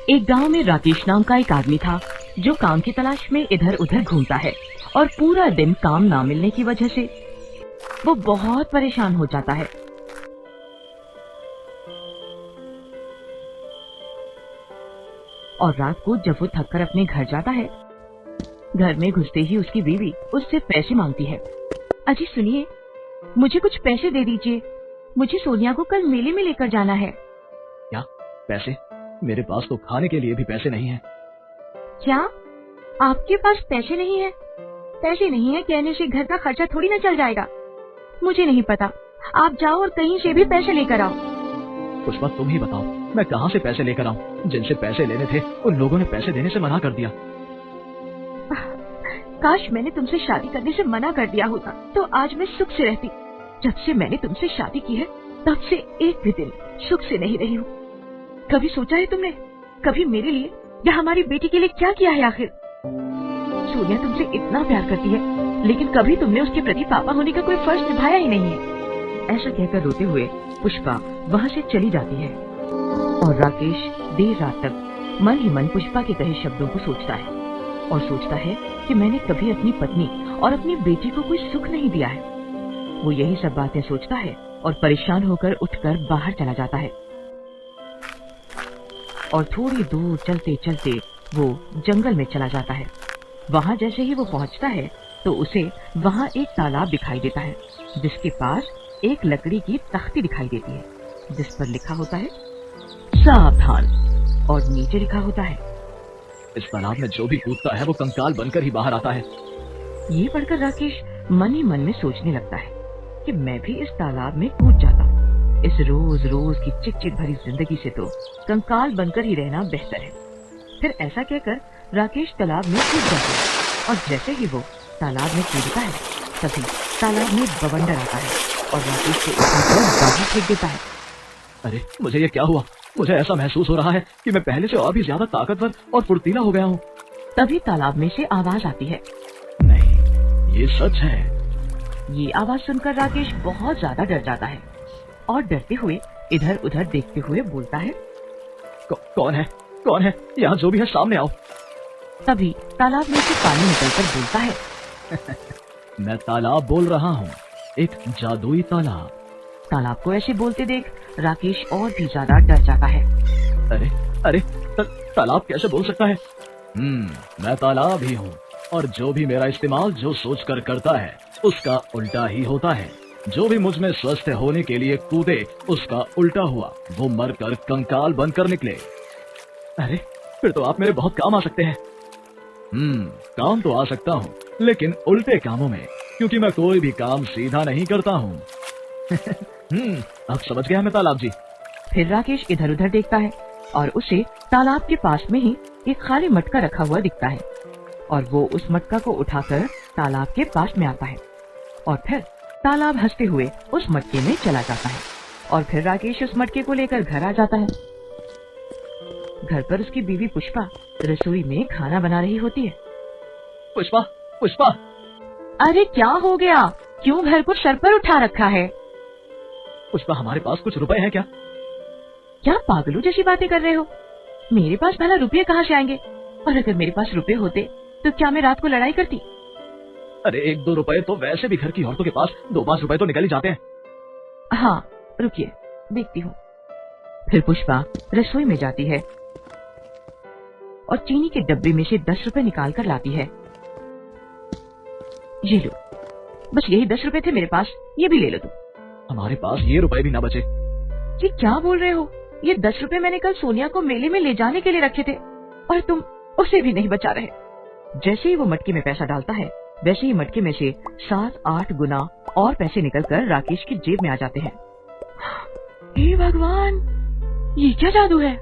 एक गांव में राकेश नाम का एक आदमी था जो काम की तलाश में इधर उधर घूमता है और पूरा दिन काम ना मिलने की वजह से वो बहुत परेशान हो जाता है। और रात को जब वो थककर अपने घर जाता है, घर में घुसते ही उसकी बीवी उससे पैसे मांगती है। अजी सुनिए, मुझे कुछ पैसे दे दीजिए, मुझे सोनिया को कल मेले में लेकर जाना है। क्या पैसे? मेरे पास तो खाने के लिए भी पैसे नहीं हैं। क्या आपके पास पैसे नहीं है? पैसे नहीं है कहने से घर का खर्चा थोड़ी ना चल जाएगा। मुझे नहीं पता, आप जाओ और कहीं से भी पैसे लेकर आओ। पुष्पा तुम ही बताओ, मैं कहाँ से पैसे लेकर आऊँ? जिनसे पैसे लेने थे उन लोगों ने पैसे देने से मना कर दिया। काश मैंने तुमसे शादी करने से मना कर दिया होता तो आज मैं सुख से रहती। जब से मैंने तुमसे शादी की है तब से एक भी दिन सुख से नहीं रही हूँ। कभी सोचा है तुमने, कभी मेरे लिए या हमारी बेटी के लिए क्या किया है? आखिर सोनिया तुमसे इतना प्यार करती है लेकिन कभी तुमने उसके प्रति पापा होने का कोई फर्ज निभाया ही नहीं है। ऐसा कहकर रोते हुए पुष्पा वहाँ से चली जाती है और राकेश देर रात तक मन ही मन पुष्पा के कहे शब्दों को सोचता है और सोचता है कि मैंने कभी अपनी पत्नी और अपनी बेटी को कोई सुख नहीं दिया है। वो यही सब बातें सोचता है और परेशान होकर उठकर बाहर चला जाता है और थोड़ी दूर चलते चलते वो जंगल में चला जाता है। वहाँ जैसे ही वो पहुँचता है तो उसे वहाँ एक तालाब दिखाई देता है जिसके पास एक लकड़ी की तख्ती दिखाई देती है जिस पर लिखा होता है सावधान और नीचे लिखा होता है इस तालाब में जो भी कूदता है वो कंकाल बनकर ही बाहर आता है। ये पढ़कर राकेश मन ही मन में सोचने लगता है कि मैं भी इस तालाब में कूद जाता। इस रोज रोज की चिकचिक भरी जिंदगी से तो कंकाल बनकर ही रहना बेहतर है। फिर ऐसा कहकर राकेश तालाब में कूद जाता है और जैसे ही वो तालाब में कूदता है तभी तालाब में बवंडर आता है और राकेश को उठाकर बाहर फेंक देता है। अरे मुझे ये क्या हुआ? मुझे ऐसा महसूस हो रहा है कि मैं पहले से और भी ज्यादा ताकतवर और फुर्तीला हो गया हूँ। तभी तालाब में से आवाज आती है। नहीं, ये सच है। ये आवाज सुनकर राकेश बहुत ज्यादा डर जाता है और डरते हुए इधर उधर देखते हुए बोलता है कौन है? कौन है? यहाँ जो भी है सामने आओ। तभी तालाब में से पानी निकलकर बोलता है मैं तालाब बोल रहा हूँ, एक जादुई तालाब। तालाब को ऐसे बोलते देख राकेश और भी ज्यादा डर जाता है। अरे अरे तालाब कैसे बोल सकता है? मैं तालाब ही हूँ और जो भी मेरा इस्तेमाल जो सोचकर करता है उसका उल्टा ही होता है। जो भी मुझ में स्वस्थ होने के लिए कूदे उसका उल्टा हुआ, वो मरकर कंकाल बनकर निकले। अरे फिर तो आप मेरे बहुत काम आ सकते हैं। काम तो आ सकता हूँ लेकिन उल्टे कामों में, क्योंकि मैं कोई भी काम सीधा नहीं करता हूँ। अब समझ गया मैं तालाब जी। फिर राकेश इधर उधर देखता है और उसे तालाब के पास में ही एक खाली मटका रखा हुआ दिखता है और वो उस मटका को उठाकर तालाब के पास में आता है और फिर तालाब हंसते हुए उस मटके में चला जाता है और फिर राकेश उस मटके को लेकर घर आ जाता है। घर पर उसकी बीवी पुष्पा रसोई में खाना बना रही होती है। पुष्पा, पुष्पा! अरे क्या हो गया? क्यों घर को सर पर उठा रखा है? पुष्पा, हमारे पास कुछ रुपए हैं क्या? क्या पागलों जैसी बातें कर रहे हो? मेरे पास भला रुपये कहाँ से आएंगे? और अगर मेरे पास रुपये होते तो क्या मैं रात को लड़ाई करती? अरे 1-2 रुपए तो वैसे भी घर की औरतों के पास 2-5 रुपए तो निकल ही जाते हैं। हाँ रुकिए, देखती हूँ। फिर पुष्पा रसोई में जाती है और चीनी के डब्बे में से 10 रुपए निकाल कर लाती है। ये लो, बस यही 10 रुपए थे मेरे पास, ये भी ले लो तुम। हमारे पास ये रुपए भी ना बचे। ये क्या बोल रहे हो? ये 10 रुपए मैंने कल सोनिया को मेले में ले जाने के लिए रखे थे और तुम उसे भी नहीं बचा रहे। जैसे ही वो मटके में पैसा डालता है वैसे ही मटके में से 7-8 गुना और पैसे निकलकर राकेश की जेब में आ जाते हैं। हे भगवान, ये क्या जादू है?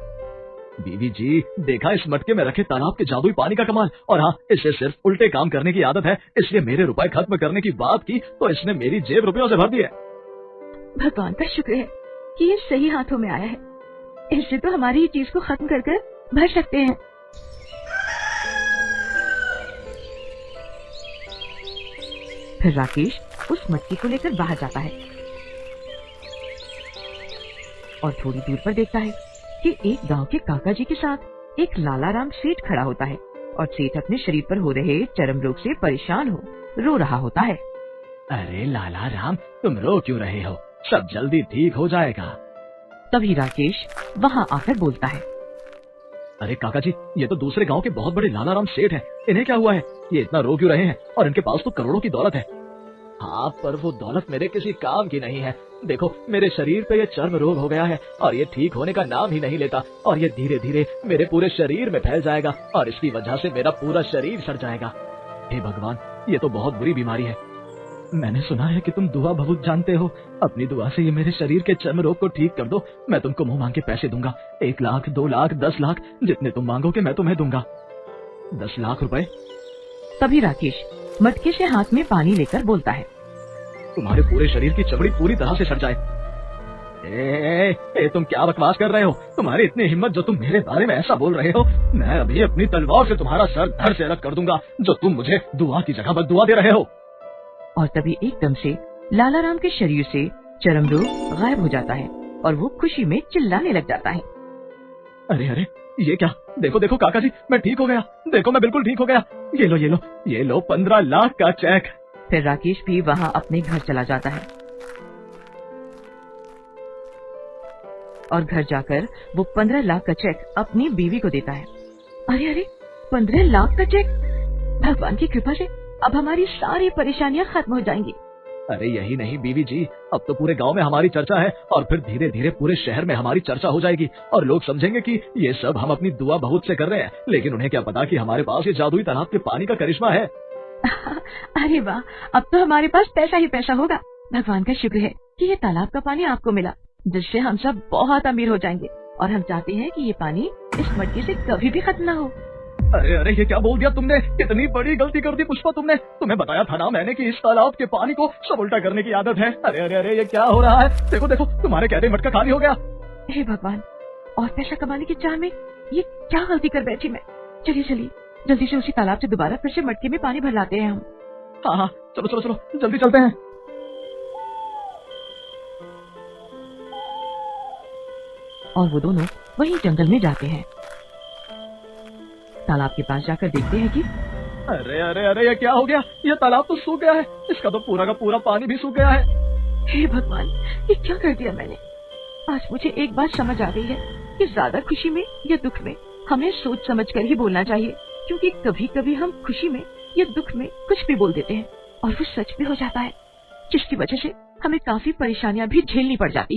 बीवी जी, देखा इस मटके में रखे तालाब के जादुई पानी का कमाल। और हाँ, इसे सिर्फ उल्टे काम करने की आदत है, इसलिए मेरे रुपए खत्म करने की बात की तो इसने मेरी जेब रुपयों से भर दी है। भगवान का शुक्र है कि ये सही हाथों में आया है। इससे तो हमारी ही चीज को खत्म कर कर भर सकते हैं। फिर राकेश उस मटकी को लेकर बाहर जाता है और थोड़ी दूर पर देखता है कि एक गांव के काका जी के साथ एक लालाराम सेठ खड़ा होता है और सेठ अपने शरीर पर हो रहे चर्म रोग से परेशान हो रो रहा होता है। अरे लाला राम, तुम रो क्यों रहे हो? सब जल्दी ठीक हो जाएगा। तभी राकेश वहाँ आकर बोलता है। अरे काका जी, ये तो दूसरे गांव के बहुत बड़े लालाराम सेठ हैं। इन्हें क्या हुआ है? ये इतना रो क्यों रहे हैं? और इनके पास तो करोड़ों की दौलत है। हाँ, पर वो दौलत मेरे किसी काम की नहीं है। देखो, मेरे शरीर पे ये चर्म रोग हो गया है और ये ठीक होने का नाम ही नहीं लेता, और ये धीरे धीरे मेरे पूरे शरीर में फैल जाएगा और इसकी वजह से मेरा पूरा शरीर सड़ जाएगा। हे भगवान, ये तो बहुत बुरी बीमारी है। मैंने सुना है कि तुम दुआ बहुत जानते हो। अपनी दुआ से ये मेरे शरीर के चर्म रोग को ठीक कर दो। मैं तुमको मुंह मांग के पैसे दूंगा। 1 लाख, 2 लाख, 10 लाख, जितने तुम मांगोगे मैं तुम्हें दूंगा। 10 लाख रुपए। तभी राकेश मटके से हाथ में पानी लेकर बोलता है। तुम्हारे पूरे शरीर की चमड़ी पूरी तरह से सड़ जाए। तुम क्या बकवास कर रहे हो? तुम्हारी इतनी हिम्मत जो तुम मेरे बारे में ऐसा बोल रहे हो? मैं अभी अपनी तलवार से तुम्हारा सर धड़ से अलग कर दूंगा, जो तुम मुझे दुआ की जगह बददुआ दे रहे हो। और तभी एकदम से लालाराम के शरीर से चर्म रोग गायब हो जाता है और वो खुशी में चिल्लाने लग जाता है। अरे अरे, ये क्या? देखो देखो काका जी, मैं ठीक हो गया। देखो, मैं बिल्कुल ठीक हो गया। ये लो ये लो ये लो 15 लाख का चेक। फिर राकेश भी वहाँ अपने घर चला जाता है और घर जाकर वो 15 लाख का चेक अपनी बीवी को देता है। अरे अरे, 15 लाख का चेक! भगवान की कृपा से अब हमारी सारी परेशानियां खत्म हो जाएंगी। अरे यही नहीं बीवी जी, अब तो पूरे गांव में हमारी चर्चा है और फिर धीरे धीरे पूरे शहर में हमारी चर्चा हो जाएगी और लोग समझेंगे कि ये सब हम अपनी दुआ बहुत से कर रहे हैं, लेकिन उन्हें क्या पता कि हमारे पास ये जादुई तालाब के पानी का करिश्मा है। अरे वाह, अब तो हमारे पास पैसा ही पैसा होगा। भगवान का शुक्र है कि ये तालाब का पानी आपको मिला, जिससे हम सब बहुत अमीर हो जाएंगे और हम चाहते हैं कि ये पानी इस मटके से कभी भी खत्म न हो। अरे अरे, ये क्या बोल दिया तुमने? कितनी बड़ी गलती कर दी पुष्पा तुमने। तुम्हें बताया था ना मैंने कि इस तालाब के पानी को सब उल्टा करने की आदत है। अरे अरे अरे, ये क्या हो रहा है? देखो देखो, तुम्हारे कहते मटका खाली हो गया। हे भगवान, और पैसा कमाने की चाह में ये क्या गलती कर बैठी मैं। चलिए चलिए, जल्दी से उसी तालाब से दोबारा फिर से मटके में पानी भर लाते हैं हम। हाँ हाँ, चलो चलो चलो, जल्दी चलते हैं। और वो दोनों वहीं जंगल में जाते हैं। तालाब के पास जाकर देखते हैं कि अरे अरे अरे, ये क्या हो गया? ये तालाब तो सूख गया है। इसका तो पूरा का पूरा पानी भी सूख गया है। हे भगवान, ये क्या कर दिया मैंने। आज मुझे एक बात समझ आ गई है कि ज्यादा खुशी में या दुख में हमें सोच समझ कर ही बोलना चाहिए, क्योंकि कभी कभी हम खुशी में या दुख में कुछ भी बोल देते हैं और वो सच भी हो जाता है, जिसकी वजह से हमें काफी परेशानियां भी झेलनी पड़ जाती है।